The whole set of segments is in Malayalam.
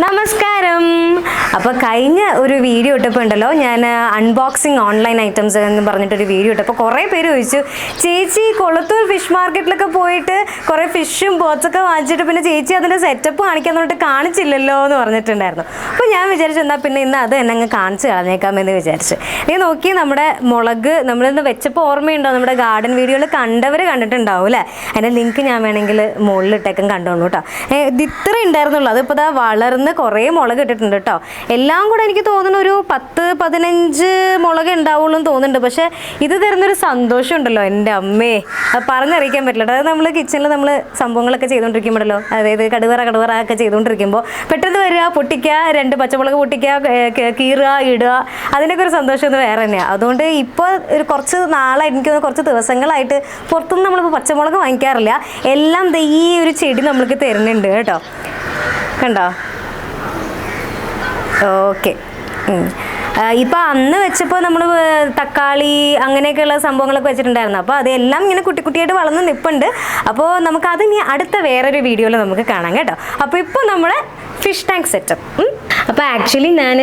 നമസ്കാരം. അപ്പോൾ കഴിഞ്ഞ ഒരു വീഡിയോ ഇട്ടപ്പോൾ ഉണ്ടല്ലോ, ഞാൻ അൺബോക്സിങ് ഓൺലൈൻ ഐറ്റംസ് എന്ന് പറഞ്ഞിട്ടൊരു വീഡിയോ ഇട്ടപ്പോൾ കുറേ പേര് ചോദിച്ചു, ചേച്ചി കൊളത്തൂർ ഫിഷ് മാർക്കറ്റിലൊക്കെ പോയിട്ട് കുറേ ഫിഷും ബോട്ട്സൊക്കെ വാങ്ങിച്ചിട്ട് പിന്നെ ചേച്ചി അതിൻ്റെ സെറ്റപ്പ് കാണിക്കാൻ പറഞ്ഞിട്ട് കാണിച്ചില്ലല്ലോ എന്ന് പറഞ്ഞിട്ടുണ്ടായിരുന്നു. അപ്പോൾ ഞാൻ വിചാരിച്ചു എന്നാൽ പിന്നെ ഇന്ന് അത് എന്നെ അങ്ങ് കാണിച്ച് കളഞ്ഞേക്കാമെന്ന് വിചാരിച്ചു. നീ നോക്കി, നമ്മുടെ മുളക് നമ്മളിന്ന് വെച്ചപ്പോൾ ഓർമ്മയുണ്ടോ? നമ്മുടെ ഗാർഡൻ വീഡിയോയിൽ കണ്ടവർ കണ്ടിട്ടുണ്ടാവും അല്ലേ? അതിൻ്റെ ലിങ്ക് ഞാൻ വേണമെങ്കിൽ മുകളിലിട്ടേക്കും, കണ്ടോളൂ കേട്ടോ. ഇത് ഇത്ര ഉണ്ടായിരുന്നുള്ളൂ, അതിപ്പോൾ ഇതാ വളർന്ന് കുറേ മുളക് ഇട്ടിട്ടുണ്ട് കേട്ടോ. എല്ലാം കൂടെ എനിക്ക് തോന്നുന്നു ഒരു 10-15 മുളക് ഉണ്ടാവുള്ളൂ എന്ന് തോന്നുന്നുണ്ട്. പക്ഷേ ഇത് തരുന്നൊരു സന്തോഷം ഉണ്ടല്ലോ, എൻ്റെ അമ്മേ, അത് പറഞ്ഞറിയിക്കാൻ പറ്റില്ല. അതായത് നമ്മൾ കിച്ചണിൽ നമ്മൾ സംഭവങ്ങളൊക്കെ ചെയ്തുകൊണ്ടിരിക്കുമ്പോഴല്ലോ, അതായത് കടുവറ ഒക്കെ ചെയ്തുകൊണ്ടിരിക്കുമ്പോൾ പെട്ടെന്ന് വരിക, പൊട്ടിക്കുക, 2 പച്ചമുളക് പൊട്ടിക്കുക, കീറുക, ഇടുക, അതിനൊക്കെ ഒരു സന്തോഷം ഒന്ന് വേറെ തന്നെയാണ്. അതുകൊണ്ട് ഇപ്പോൾ ഒരു കുറച്ച് നാളായിട്ട്, എനിക്ക് കുറച്ച് ദിവസങ്ങളായിട്ട് പുറത്തുനിന്ന് നമ്മളിപ്പോൾ പച്ചമുളക് വാങ്ങിക്കാറില്ല. എല്ലാം ഈ ഒരു ചെടി നമ്മൾക്ക് തരുന്നുണ്ട് കേട്ടോ, കണ്ടോ? ഓക്കെ. ഇപ്പോൾ അന്ന് വെച്ചപ്പോൾ നമ്മൾ തക്കാളി അങ്ങനെയൊക്കെയുള്ള സംഭവങ്ങളൊക്കെ വെച്ചിട്ടുണ്ടായിരുന്നു. അപ്പോൾ അതെല്ലാം ഇങ്ങനെ കുട്ടിയായിട്ട് വളർന്ന് നിൽപ്പുണ്ട്. അപ്പോൾ നമുക്കത് ഇനി അടുത്ത വേറൊരു വീഡിയോയിൽ നമുക്ക് കാണാം കേട്ടോ. അപ്പോൾ ഇപ്പോൾ നമ്മുടെ ഫിഷ് ടാങ്ക് സെറ്റപ്പ്. അപ്പോൾ ആക്ച്വലി ഞാൻ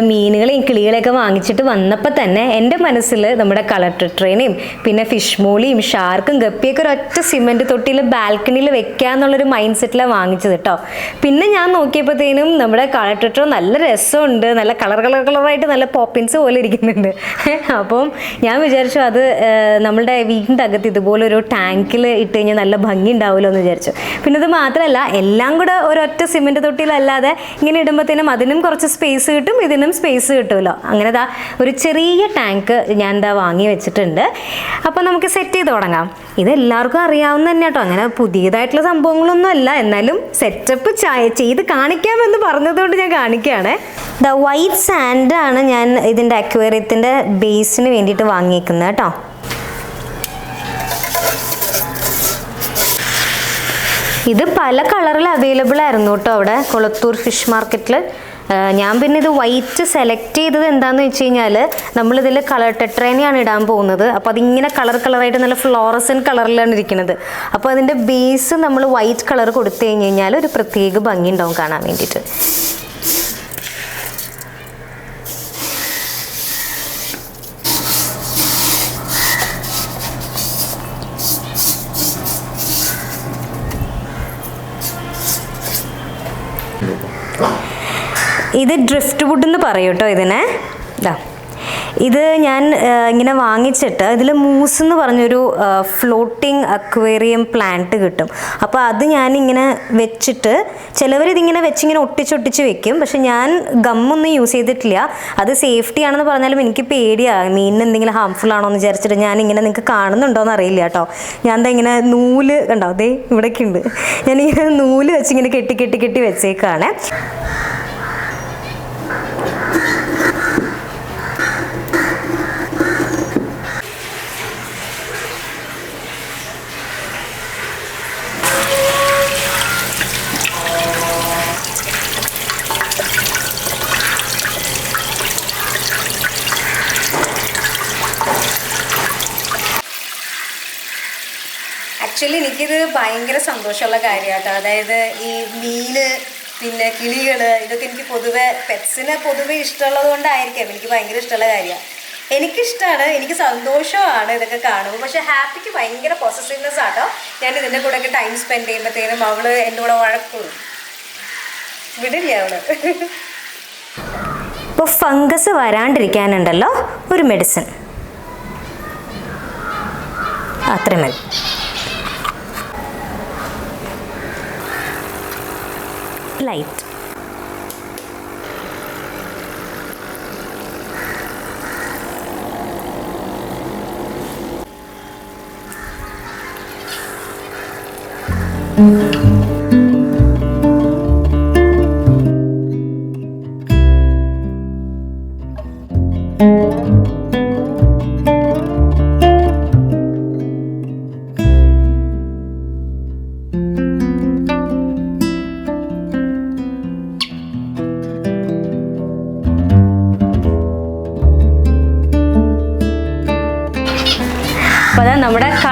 മീനുകളെയും കിളികളെയൊക്കെ വാങ്ങിച്ചിട്ട് വന്നപ്പോൾ തന്നെ എൻ്റെ മനസ്സിൽ നമ്മുടെ കളർ ട്രെയിനെയും പിന്നെ ഫിഷ് മോളിയും ഷാർക്കും ഗപ്പിയൊക്കെ ഒരൊറ്റ സിമെൻറ്റ് തൊട്ടിയിൽ ബാൽക്കണിയിൽ വെക്കുക എന്നുള്ളൊരു മൈൻഡ് സെറ്റിലാണ് വാങ്ങിച്ചത് കേട്ടോ. പിന്നെ ഞാൻ നോക്കിയപ്പോഴത്തേനും നമ്മുടെ കളർ ട്രെട്രോ നല്ല രസമുണ്ട്, നല്ല കളറായിട്ട് നല്ല പോപ്പിൻസ് പോലെ ഇരിക്കുന്നുണ്ട്. അപ്പം ഞാൻ വിചാരിച്ചു അത് നമ്മളുടെ വീടിൻ്റെ അകത്ത് ഇതുപോലൊരു ടാങ്കിൽ ഇട്ട് കഴിഞ്ഞാൽ നല്ല ഭംഗി ഉണ്ടാവുമല്ലോ എന്ന് വിചാരിച്ചു. പിന്നെ ഇത് മാത്രമല്ല, എല്ലാം കൂടെ ഒരൊറ്റ സിമെൻറ്റ് തൊട്ടിയിലല്ലാതെ ഇങ്ങനെ ഇടുമ്പോഴത്തേനും അതിനും കുറച്ച് സ്പേസ് കിട്ടും, ഇതിനും സ്പേസ് കിട്ടുമല്ലോ. അങ്ങനെ ദാ ഒരു ചെറിയ ടാങ്ക് ഞാൻ എന്താ വാങ്ങി വെച്ചിട്ടുണ്ട്. അപ്പോൾ നമുക്ക് സെറ്റ് ചെയ്ത് തുടങ്ങാം. ഇതെല്ലാവർക്കും അറിയാവുന്ന തന്നെ കേട്ടോ, അങ്ങനെ പുതിയതായിട്ടുള്ള സംഭവങ്ങളൊന്നും അല്ല. എന്നാലും സെറ്റപ്പ് ചെയ്ത് കാണിക്കാമെന്ന് പറഞ്ഞതുകൊണ്ട് ഞാൻ കാണിക്കുകയാണ്. ദ വൈറ്റ് സാൻഡാണ് ഞാൻ ഇതിൻ്റെ അക്വേറിയത്തിൻ്റെ ബേസിന് വേണ്ടിയിട്ട് വാങ്ങിയേക്കുന്നത് കേട്ടോ. ഇത് പല കളറിൽ അവൈലബിൾ ആയിരുന്നു കേട്ടോ അവിടെ കൊളത്തൂർ ഫിഷ് മാർക്കറ്റിൽ. ഞാൻ പിന്നെ ഇത് വൈറ്റ് സെലക്ട് ചെയ്തത് എന്താണെന്ന് വെച്ച് കഴിഞ്ഞാൽ, നമ്മളിതിൽ കളർ ടെട്രേനെയാണ് ഇടാൻ പോകുന്നത്. അപ്പോൾ അതിങ്ങനെ കളറായിട്ട് നല്ല ഫ്ലോറസൻറ്റ് കളറിലാണ് ഇരിക്കുന്നത്. അപ്പോൾ അതിൻ്റെ ബേസ് നമ്മൾ വൈറ്റ് കളർ കൊടുത്തു കഴിഞ്ഞ് കഴിഞ്ഞാൽ ഒരു പ്രത്യേക ഭംഗി ഉണ്ടാവും കാണാൻ വേണ്ടിയിട്ട്. ഇത് ഡ്രിഫ്റ്റ് വുഡ് എന്ന് പറയും കേട്ടോ ഇതിനെ. ഇത് ഞാൻ ഇങ്ങനെ വാങ്ങിച്ചിട്ട് ഇതിൽ മൂസ് എന്ന് പറഞ്ഞൊരു ഫ്ലോട്ടിംഗ് അക്വേറിയം പ്ലാന്റ് കിട്ടും. അപ്പോൾ അത് ഞാനിങ്ങനെ വെച്ചിട്ട്, ചിലവരിതിങ്ങനെ വെച്ചിങ്ങനെ ഒട്ടിച്ചൊട്ടിച്ച് വെക്കും. പക്ഷെ ഞാൻ ഗമ്മൊന്നും യൂസ് ചെയ്തിട്ടില്ല. അത് സേഫ്റ്റി ആണെന്ന് പറഞ്ഞാലും എനിക്ക് പേടിയാണ്, മീനിന് എന്തെങ്കിലും ഹാംഫുൾ ആണോ എന്ന് വിചാരിച്ചിട്ട് ഞാനിങ്ങനെ, നിങ്ങൾക്ക് കാണുന്നുണ്ടോയെന്ന് അറിയില്ല കേട്ടോ, ഞാൻ എന്താ ഇങ്ങനെ നൂല് കണ്ടോ, അതേ ഇവിടേക്ക് ഉണ്ട്, ഞാനിങ്ങനെ നൂല് വെച്ചിങ്ങനെ കെട്ടി വെച്ചേക്കാണ്. ആക്ച്വലി എനിക്കിത് ഭയങ്കര സന്തോഷമുള്ള കാര്യമാട്ടോ. അതായത് ഈ മീന് പിന്നെ കിളികൾ, ഇതൊക്കെ എനിക്ക് പൊതുവെ പെറ്റ്സിനെ പൊതുവെ ഇഷ്ടമുള്ളത് കൊണ്ടായിരിക്കാം, എനിക്ക് ഭയങ്കര ഇഷ്ടമുള്ള കാര്യമാണ്. എനിക്കിഷ്ടമാണ്, എനിക്ക് സന്തോഷമാണ് ഇതൊക്കെ കാണുമ്പോൾ. പക്ഷെ ഹാപ്പിക്ക് ഭയങ്കര പോസസീവ്നെസ് ആട്ടോ. ഞാൻ ഇതിൻ്റെ കൂടെയൊക്കെ ടൈം സ്പെൻഡ് ചെയ്യുമ്പോഴത്തേനും അവൾ എൻ്റെ കൂടെ വഴക്കും വിടില്ല അവള്. ഇപ്പോൾ ഫംഗസ് വരാണ്ടിരിക്കാനുണ്ടല്ലോ ഒരു മെഡിസിൻ, അത്രയും മതി. ലൈറ്റ്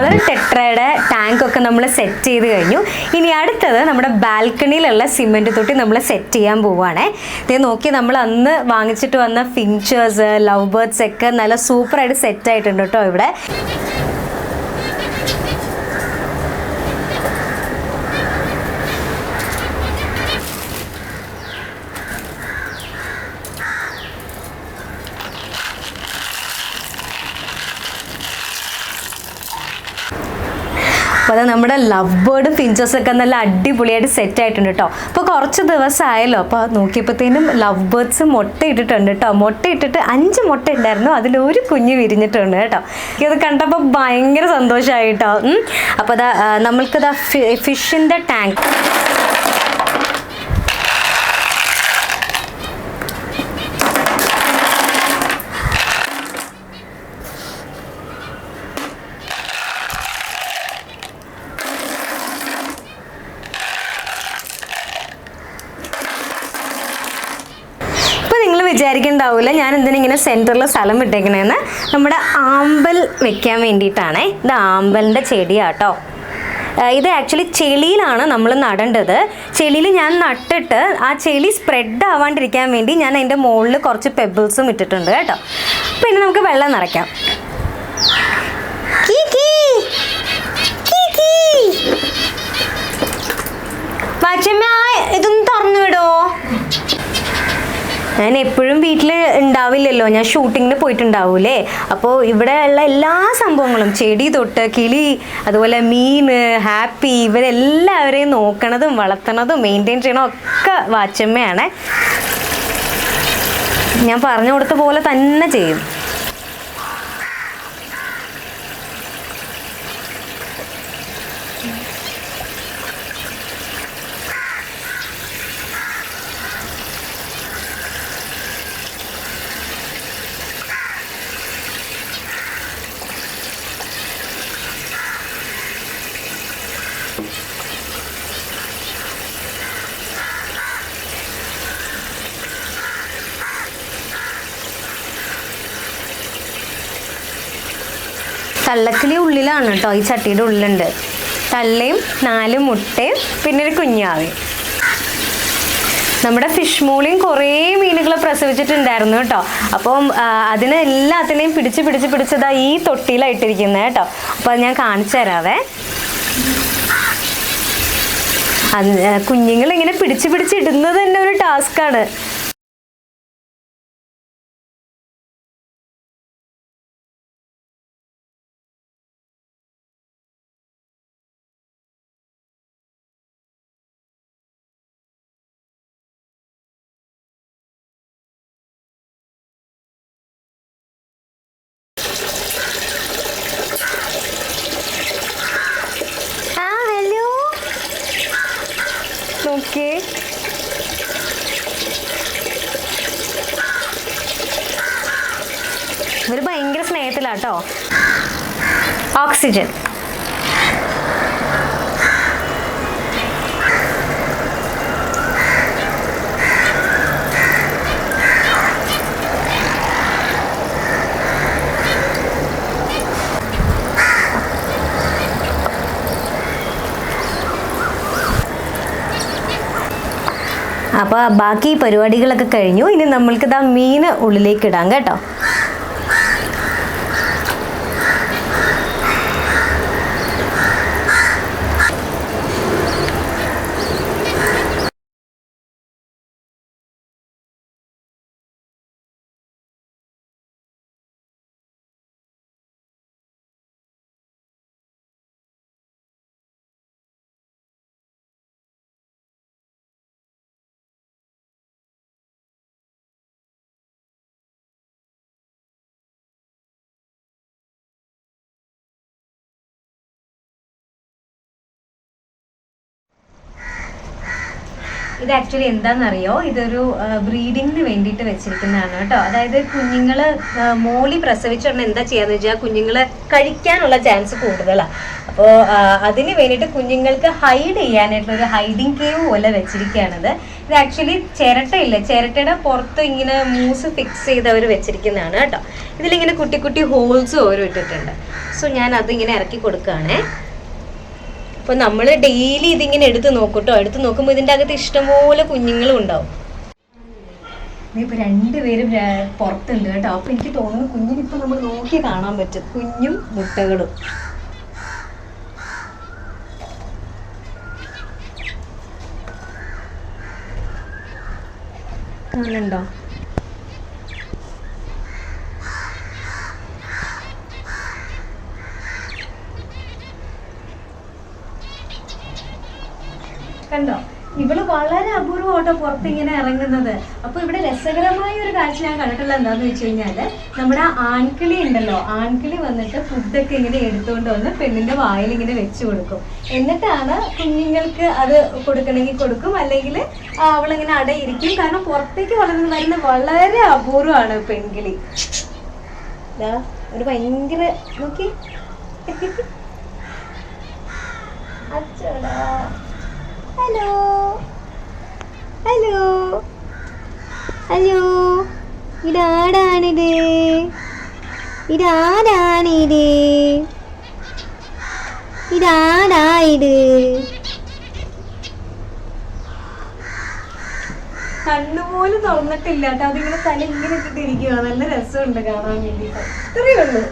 കളർ ടെട്രയുടെ ടാങ്ക് ഒക്കെ നമ്മൾ സെറ്റ് ചെയ്ത് കഴിഞ്ഞു. ഇനി അടുത്തത് നമ്മുടെ ബാൽക്കണിയിലുള്ള സിമെന്റ് തൊട്ടി നമ്മൾ സെറ്റ് ചെയ്യാൻ പോവുകയാണേ. ഇത് നോക്കി, നമ്മൾ അന്ന് വാങ്ങിച്ചിട്ട് വന്ന ഫിഞ്ചേഴ്സ്, ലവ് ബേർഡ്സ് ഒക്കെ നല്ല സൂപ്പറായിട്ട് സെറ്റ് ആയിട്ടുണ്ട് കേട്ടോ ഇവിടെ. അപ്പോൾ അത് നമ്മുടെ ലവ് ബേർഡും ഫിഞ്ചസൊക്കെ നല്ല അടിപൊളിയായിട്ട് സെറ്റ് ആയിട്ടുണ്ട് കേട്ടോ. അപ്പോൾ കുറച്ച് ദിവസമായല്ലോ. അപ്പോൾ നോക്കിയപ്പോഴത്തേനും ലവ് ബേർഡ്സ് മുട്ട ഇട്ടിട്ടുണ്ട് കേട്ടോ. മുട്ട ഇട്ടിട്ട് 5 മുട്ട ഉണ്ടായിരുന്നു, അതിലൊരു കുഞ്ഞ് വിരിഞ്ഞിട്ടുണ്ട് കേട്ടോ. ഇത് കണ്ടപ്പോൾ ഭയങ്കര സന്തോഷമായി കേട്ടോ. അപ്പോൾ അതാ നമ്മൾക്കിതാ ഫിഷിൻ്റെ ടാങ്ക്. വിചാരിക്കണ്ടാവില്ല ഞാൻ എന്തിനിങ്ങനെ സെൻറ്ററിൽ സ്ഥലം വിട്ടേക്കണേന്ന്. നമ്മുടെ ആമ്പൽ വെക്കാൻ വേണ്ടിയിട്ടാണേ. ഇത് ആമ്പലിൻ്റെ ചെടിയാട്ടോ. ഇത് ആക്ച്വലി ചെളിയിലാണ് നമ്മൾ നടേണ്ടത്. ചെളിയിൽ ഞാൻ നട്ടിട്ട് ആ ചെളി സ്പ്രെഡ് ആവാണ്ടിരിക്കാൻ വേണ്ടി ഞാൻ അതിൻ്റെ മുകളിൽ കുറച്ച് പെബിൾസും ഇട്ടിട്ടുണ്ട് കേട്ടോ. പിന്നെ നമുക്ക് വെള്ളം നിറയ്ക്കാം. ഇതൊന്ന് തുറന്നു വിടോ. ഞാൻ എപ്പോഴും വീട്ടിൽ ഉണ്ടാവില്ലല്ലോ, ഞാൻ ഷൂട്ടിങ്ങിന് പോയിട്ടുണ്ടാവൂലേ. അപ്പോൾ ഇവിടെ ഉള്ള എല്ലാ സംഭവങ്ങളും, ചെടി തൊട്ട് കിളി, അതുപോലെ മീൻ, ഹാപ്പി, ഇവരെല്ലാവരെയും നോക്കണതും വളർത്തണതും മെയിൻറ്റെയിൻ ചെയ്യണതും ഒക്കെ വാച്ചമ്മയാണ്. ഞാൻ പറഞ്ഞു കൊടുത്ത പോലെ തന്നെ ചെയ്യും. തള്ളക്കിളി ഉള്ളിലാണ് കേട്ടോ, ഈ ചട്ടിയുടെ ഉള്ളിലുണ്ട്. തള്ളയും 4 മുട്ടയും പിന്നെ ഒരു കുഞ്ഞാവയും. നമ്മുടെ ഫിഷ് മോളിയും കുറേ മീനുകളെ പ്രസവിച്ചിട്ടുണ്ടായിരുന്നു കേട്ടോ. അപ്പം അതിനെ എല്ലാത്തിനെയും പിടിച്ചതാ ഈ തൊട്ടിയിലായിട്ടിരിക്കുന്നത് കേട്ടോ. അപ്പോൾ അത് ഞാൻ കാണിച്ചു തരാവേ. കുഞ്ഞുങ്ങൾ ഇങ്ങനെ പിടിച്ചിടുന്നത് തന്നെ ഒരു ടാസ്ക്കാണ്. ഓക്കെ, ഇവര് ഭയങ്കര സ്നേഹത്തിലാട്ടോ. ഓക്സിജൻ. അപ്പോൾ ബാക്കി പരിപാടികളൊക്കെ കഴിഞ്ഞു. ഇനി നമ്മൾക്കിതാ മീൻ ഉള്ളിലേക്ക് ഇടാം കേട്ടോ. ഇത് ആക്ച്വലി എന്താണെന്നറിയോ, ഇതൊരു ബ്രീഡിങ്ങിന് വേണ്ടിയിട്ട് വെച്ചിരിക്കുന്നതാണ് കേട്ടോ. അതായത് കുഞ്ഞുങ്ങൾ മോളി പ്രസവിച്ചുടനെ എന്താ ചെയ്യാന്ന് വെച്ചാൽ കുഞ്ഞുങ്ങളെ കഴിക്കാനുള്ള ചാൻസ് കൂടുതലാണ്. അപ്പോൾ അതിന് വേണ്ടിയിട്ട് കുഞ്ഞുങ്ങൾക്ക് ഹൈഡ് ചെയ്യാനായിട്ടുള്ള ഒരു ഹൈഡിങ് കേവ് പോലെ വെച്ചിരിക്കുകയാണത്. ഇത് ആക്ച്വലി ചിരട്ടയില്ല, ചിരട്ടയുടെ പുറത്ത് ഇങ്ങനെ മൂസ് ഫിക്സ് ചെയ്ത് അവർ വെച്ചിരിക്കുന്നതാണ് കേട്ടോ. ഇതിലിങ്ങനെ കുട്ടി കുട്ടി ഹോൾസ് ഓരോ ഇട്ടിട്ടുണ്ട്. സോ ഞാൻ അതിങ്ങനെ ഇറക്കി കൊടുക്കുകയാണേ. അപ്പോൾ നമ്മൾ ഡെയിലി ഇതിങ്ങനെ എടുത്ത് നോക്കും കേട്ടോ. എടുത്ത് നോക്കുമ്പോൾ ഇതിൻ്റെ അകത്ത് ഇഷ്ടംപോലെ കുഞ്ഞുങ്ങളും ഉണ്ടാവും. ഇപ്പോൾ രണ്ടുപേരും പുറത്തുണ്ട് കേട്ടോ. അപ്പോൾ എനിക്ക് തോന്നുന്നു കുഞ്ഞിനിപ്പോൾ നമ്മൾ നോക്കി കാണാൻ പറ്റും, കുഞ്ഞും മുട്ടകളും. കാണുന്നുണ്ടോ? കണ്ടോ? ഇവള് വളരെ അപൂർവമായിട്ടോ പുറത്ത് ഇങ്ങനെ ഇറങ്ങുന്നത്. അപ്പൊ ഇവിടെ രസകരമായ ഒരു കാഴ്ച ഞാൻ കണ്ടിട്ടുള്ള എന്താന്ന് വെച്ച് കഴിഞ്ഞാല്, നമ്മുടെ ആൺകിളി ഉണ്ടല്ലോ, ആൺകിളി വന്നിട്ട് ഫുഡൊക്കെ ഇങ്ങനെ എടുത്തുകൊണ്ട് വന്ന് പെണ്ണിന്റെ വായിൽ ഇങ്ങനെ വെച്ചു കൊടുക്കും. എന്നിട്ടാണ് കുഞ്ഞുങ്ങൾക്ക് അത് കൊടുക്കണമെങ്കിൽ കൊടുക്കും, അല്ലെങ്കിൽ അവളിങ്ങനെ അടയിരിക്കും. കാരണം പുറത്തേക്ക് വളർന്നു വരുന്ന വളരെ അപൂർവമാണ് പെൺകിളി. ഒരു ഭയങ്കര നോക്കി അച്ചോടാ. ഹലോ ഹലോ ഹലോ, ഇതാരാണിത്? ഇതാരാണിത്? ഇതാരായത്? കണ്ണുപോലും തുറന്നിട്ടില്ല കേട്ടോ. അതിങ്ങനെ തല ഇങ്ങനെ ഇട്ടിട്ടിരിക്കുക. നല്ല രസമുണ്ട് കാണാൻ വേണ്ടിയിട്ട്. ഇത്രയേ ഉള്ളൂ.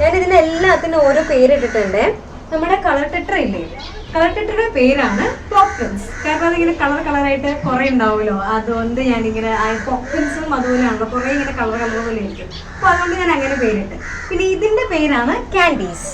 ഞാൻ ഇതിനെല്ലാത്തിനും ഓരോ പേരിട്ടിട്ടുണ്ട്. നമ്മുടെ കളർ ടെട്ര ഇല്ലേ, കളർ ടെട്രയുടെ പേരാണ് പോപ്പിൻസ്. കാരണം അതിങ്ങനെ കളറായിട്ട് കുറെ ഉണ്ടാവുമല്ലോ, അതുകൊണ്ട് ഞാനിങ്ങനെ പോപ്പിൻസും അതുപോലെയാണല്ലോ, കുറെ ഇങ്ങനെ കളർ പോലെ ഇരിക്കും. അപ്പൊ അതുകൊണ്ട് ഞാൻ അങ്ങനെ പേരിട്ട്. പിന്നെ ഇതിന്റെ പേരാണ് ക്യാൻഡീസ്.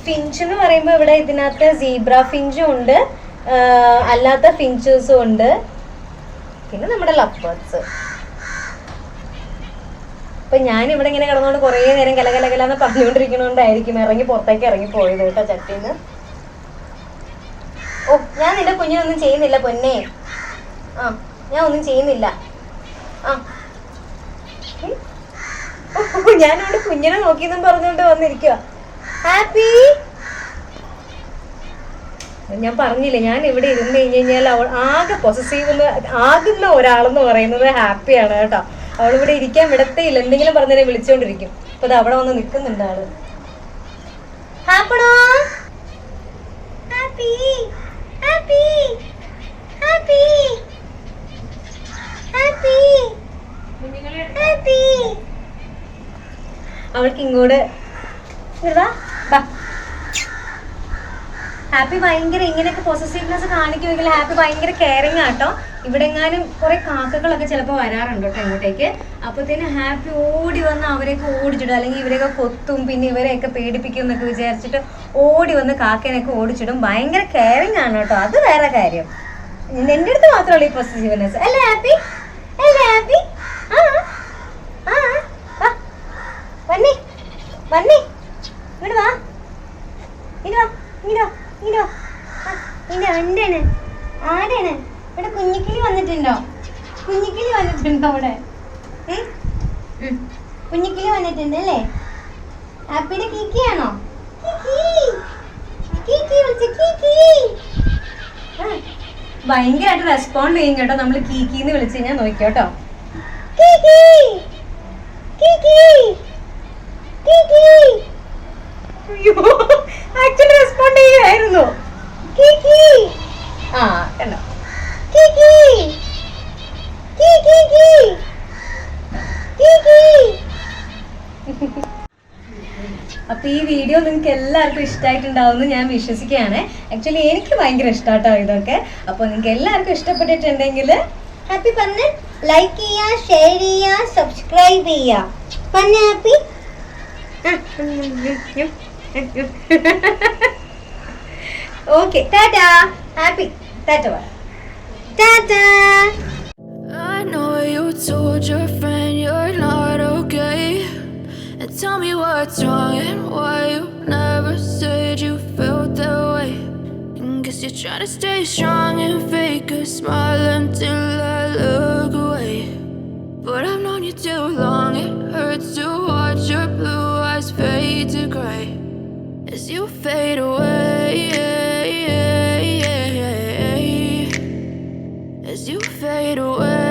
ഫിഞ്ച് എന്ന് പറയുമ്പോൾ ഇവിടെ ഇതിനകത്ത് സീബ്ര ഫിഞ്ചും ഉണ്ട്, അല്ലാത്ത ഫിഞ്ചസും ഉണ്ട്, പിന്നെ നമ്മുടെ ലവ്. അപ്പൊ ഞാൻ ഇവിടെ ഇങ്ങനെ കിടന്നുകൊണ്ട് കുറേ നേരം കലകലകലാന്ന് പറഞ്ഞുകൊണ്ടിരിക്കണോണ്ടായിരിക്കും ഇറങ്ങി പുറത്തേക്ക് ഇറങ്ങി പോയത് കേട്ടോ ചട്ടിന്ന്. ഓ, ഞാൻ നിന്റെ കുഞ്ഞിനൊന്നും ചെയ്യുന്നില്ല പൊന്നെ. ഞാൻ ഒന്നും ചെയ്യുന്നില്ല. ഞാനവിടെ കുഞ്ഞിനെ നോക്കിയെന്നും പറഞ്ഞുകൊണ്ട് വന്നിരിക്കുക. ഹാപ്പി, ഞാൻ പറഞ്ഞില്ലേ, ഞാൻ ഇവിടെ ഇരുന്ന് കഴിഞ്ഞ് കഴിഞ്ഞാൽ അവൾ ആകെ പൊസസീവ് ആകുന്ന ഒരാളെന്ന് പറയുന്നത് ഹാപ്പിയാണ് കേട്ടോ. അവളിവിടെ ഇരിക്കാൻ വിടത്തേയില്ല, എന്തെങ്കിലും പറഞ്ഞതിനെ വിളിച്ചോണ്ടിരിക്കും. അപ്പൊ അത് അവിടെ വന്ന് നിൽക്കുന്നുണ്ട് ആള്. ഹാപ്പണോ? Happy happy happy happy happy. അവൾക്ക് ഇങ്ങോട്ട് ഹാപ്പി ഭയങ്കര ഇങ്ങനെയൊക്കെ പോസസീവ്നെസ് കാണിക്കുമെങ്കിൽ ഹാപ്പി ഭയങ്കര കെയറിങ് ആട്ടോ. ഇവിടെ എങ്ങാനും കുറെ കാക്കകളൊക്കെ ചിലപ്പോൾ വരാറുണ്ട് കേട്ടോ ഇങ്ങോട്ടേക്ക്. അപ്പോഴത്തേനും ഹാപ്പി ഓടി വന്ന് അവരെയൊക്കെ ഓടിച്ചിടും, അല്ലെങ്കിൽ ഇവരെയൊക്കെ കൊത്തും, പിന്നെ ഇവരെയൊക്കെ പേടിപ്പിക്കും എന്നൊക്കെ വിചാരിച്ചിട്ട് ഓടി വന്ന് കാക്കേനൊക്കെ ഓടിച്ചിടും. ഭയങ്കര കെയറിങ് ആണ് കേട്ടോ, അത് വേറെ കാര്യം. എൻ്റെ അടുത്ത് മാത്രമല്ല ഈ പോസസീവ്നെസ്. അല്ലേ ഹാപ്പി? അല്ലേ ഹാപ്പി? വന്നേ വന്നേ, ഇങ്ങോട്ട് വാ, ഇങ്ങോട്ട് വാ, ഇങ്ങോട്ട് വാ, ഇങ്ങോട്ട് വാ. ഇല്ല, എന്താണ് ആരാണ് ഇവിടെ? കുഞ്ഞിക്കിളി വന്നിട്ടുണ്ടോ? കുഞ്ഞിക്കിളി വന്നിട്ടുണ്ടോ ഇവിടെ? കുഞ്ഞിക്കിളി വന്നിട്ടുണ്ട് അല്ലേ? ഹാപ്പിയുടെ കീക്കിയാണോ? ഭയങ്കരമായിട്ട് റെസ്പോണ്ട് ചെയ്യും കേട്ടോ നമ്മൾ കീക്കിന്ന് വിളിച്ചു കഴിഞ്ഞാൽ. നോക്കിയോട്ടോ, ആക്ച്വലി റെസ്പോണ്ട് ചെയ്യുമായിരുന്നു. കണ്ടോ? അപ്പൊ ഈ വീഡിയോ നിങ്ങൾക്ക് എല്ലാവർക്കും ഇഷ്ടമായിട്ടുണ്ടാവുമെന്ന് ഞാൻ വിശ്വസിക്കുകയാണ്. ആക്ച്വലി എനിക്ക് ഭയങ്കര ഇഷ്ടമാട്ടോ ഇതൊക്കെ. അപ്പൊ നിങ്ങൾക്ക് എല്ലാവർക്കും ഇഷ്ടപ്പെട്ടിട്ടുണ്ടെങ്കിൽ ഹാപ്പി പറഞ്ഞ് ലൈക്ക് ചെയ്യുക, ഷെയർ ചെയ്യുക, സബ്സ്ക്രൈബ് ചെയ്യുക. പറഞ്ഞ happy. Okay, Tata. Happy Tata. Tata. I know you told your friend you're not okay, and tell me what's wrong and why you never said you felt that way. And Guess you're trying to stay strong and fake a smile until I look away. But I've known you too long, it hurts to watch your blue eyes fade to gray as you fade away, as you fade away.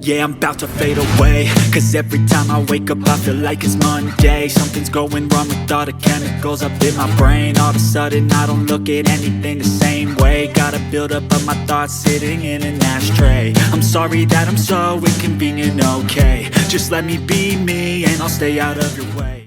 Yeah, I'm about to fade away, cause every time I wake up I feel like it's Monday. Something's going wrong with all the chemicals up in my brain. All of a sudden I don't look at anything the same way. Gotta build up of my thoughts sitting in an ashtray. I'm sorry that I'm so inconvenient, okay. Just let me be me and I'll stay out of your way.